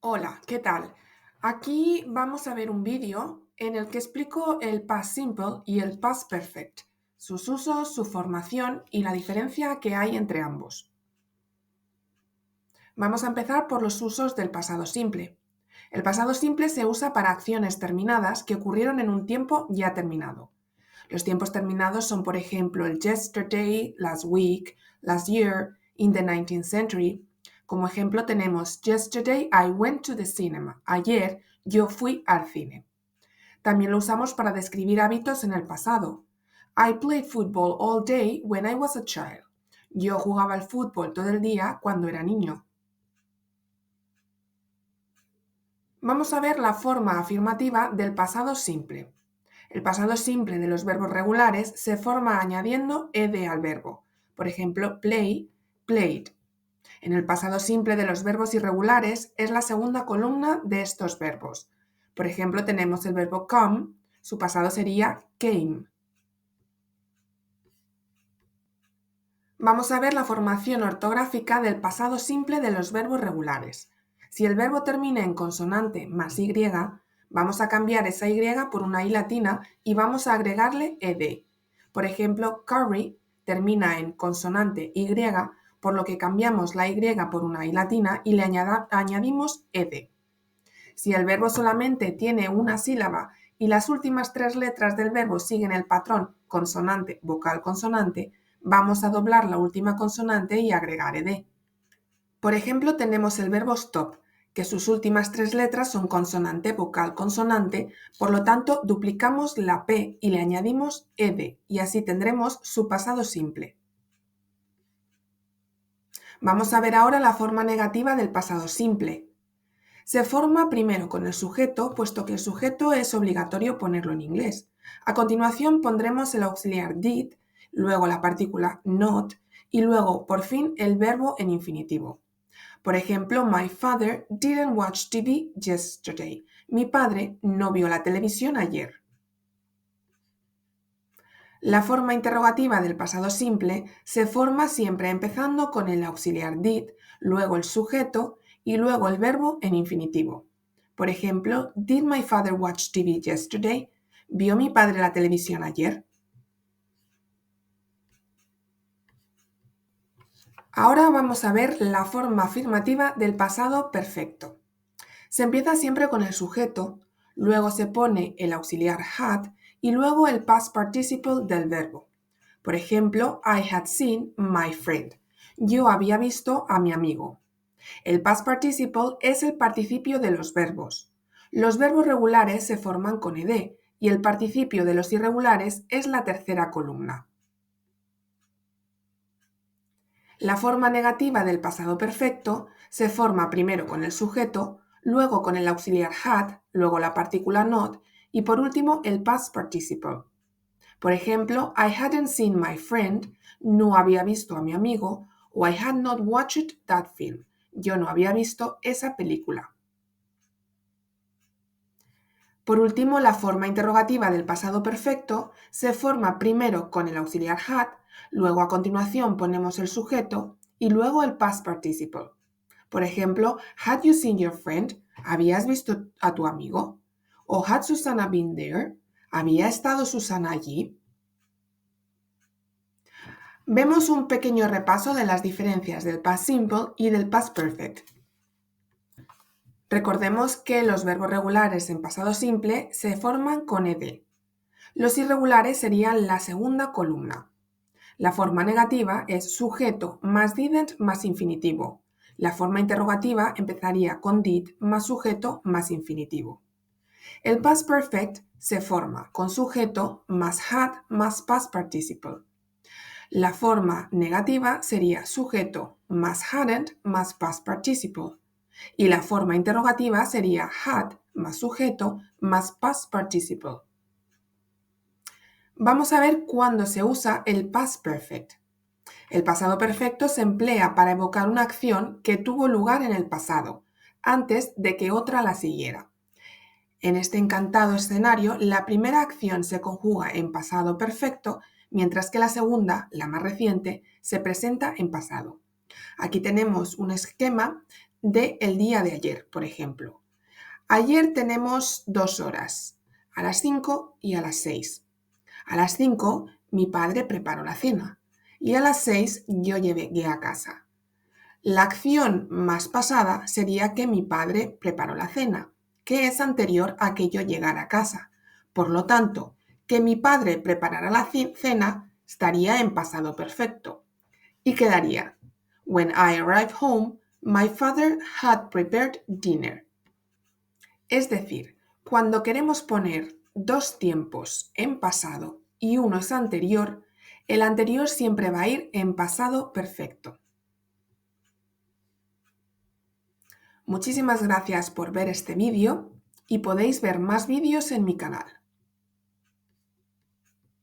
Hola, ¿qué tal? Aquí vamos a ver un vídeo en el que explico el past simple y el past perfect, sus usos, su formación y la diferencia que hay entre ambos. Vamos a empezar por los usos del pasado simple. El pasado simple se usa para acciones terminadas que ocurrieron en un tiempo ya terminado. Los tiempos terminados son, por ejemplo, el yesterday, last week, last year, in the 19th century. Como ejemplo tenemos yesterday I went to the cinema. Ayer yo fui al cine. También lo usamos para describir hábitos en el pasado. I played football all day when I was a child. Yo jugaba al fútbol todo el día cuando era niño. Vamos a ver la forma afirmativa del pasado simple. El pasado simple de los verbos regulares se forma añadiendo ed al verbo. Por ejemplo, play, played. En el pasado simple de los verbos irregulares es la segunda columna de estos verbos. Por ejemplo, tenemos el verbo come, su pasado sería came. Vamos a ver la formación ortográfica del pasado simple de los verbos regulares. Si el verbo termina en consonante más y, vamos a cambiar esa y por una i latina y vamos a agregarle ed. Por ejemplo, curry termina en consonante y, por lo que cambiamos la y por una i latina y le añadimos ed. Si el verbo solamente tiene una sílaba y las últimas tres letras del verbo siguen el patrón consonante, vocal, consonante, vamos a doblar la última consonante y agregar ed. Por ejemplo, tenemos el verbo stop, que sus últimas tres letras son consonante, vocal, consonante, por lo tanto duplicamos la p y le añadimos ed, y así tendremos su pasado simple. Vamos a ver ahora la forma negativa del pasado simple. Se forma primero con el sujeto, puesto que el sujeto es obligatorio ponerlo en inglés. A continuación pondremos el auxiliar did, luego la partícula not y luego, por fin, el verbo en infinitivo. Por ejemplo, my father didn't watch TV yesterday. Mi padre no vio la televisión ayer. La forma interrogativa del pasado simple se forma siempre empezando con el auxiliar did, luego el sujeto y luego el verbo en infinitivo. Por ejemplo, did my father watch TV yesterday? ¿Vio mi padre la televisión ayer? Ahora vamos a ver la forma afirmativa del pasado perfecto. Se empieza siempre con el sujeto, luego se pone el auxiliar had y luego el past participle del verbo. Por ejemplo, I had seen my friend. Yo había visto a mi amigo. El past participle es el participio de los verbos. Los verbos regulares se forman con ed y el participio de los irregulares es la tercera columna. La forma negativa del pasado perfecto se forma primero con el sujeto, luego con el auxiliar had, luego la partícula not y por último el past participle. Por ejemplo, I hadn't seen my friend, no había visto a mi amigo, o I had not watched that film, yo no había visto esa película. Por último, la forma interrogativa del pasado perfecto se forma primero con el auxiliar had, luego a continuación ponemos el sujeto y luego el past participle. Por ejemplo, had you seen your friend? ¿Habías visto a tu amigo? O had Susanna been there? ¿Había estado Susana allí? Vemos un pequeño repaso de las diferencias del past simple y del past perfect. Recordemos que los verbos regulares en pasado simple se forman con ed. Los irregulares serían la segunda columna. La forma negativa es sujeto más didn't más infinitivo. La forma interrogativa empezaría con did más sujeto más infinitivo. El past perfect se forma con sujeto más had más past participle. La forma negativa sería sujeto más hadn't más past participle. Y la forma interrogativa sería had más sujeto más past participle. Vamos a ver cuándo se usa el past perfect. El pasado perfecto se emplea para evocar una acción que tuvo lugar en el pasado, antes de que otra la siguiera. En este encantado escenario, la primera acción se conjuga en pasado perfecto, mientras que la segunda, la más reciente, se presenta en pasado. Aquí tenemos un esquema de el día de ayer, por ejemplo. Ayer tenemos 2 horas, a las 5 y a las 6. A las 5 mi padre preparó la cena y a las 6 yo llegué a casa. La acción más pasada sería que mi padre preparó la cena, que es anterior a que yo llegara a casa. Por lo tanto, que mi padre preparara la cena estaría en pasado perfecto y quedaría: When I arrived home, my father had prepared dinner. Es decir, cuando queremos poner dos tiempos en pasado y uno es anterior, el anterior siempre va a ir en pasado perfecto. Muchísimas gracias por ver este vídeo y podéis ver más vídeos en mi canal.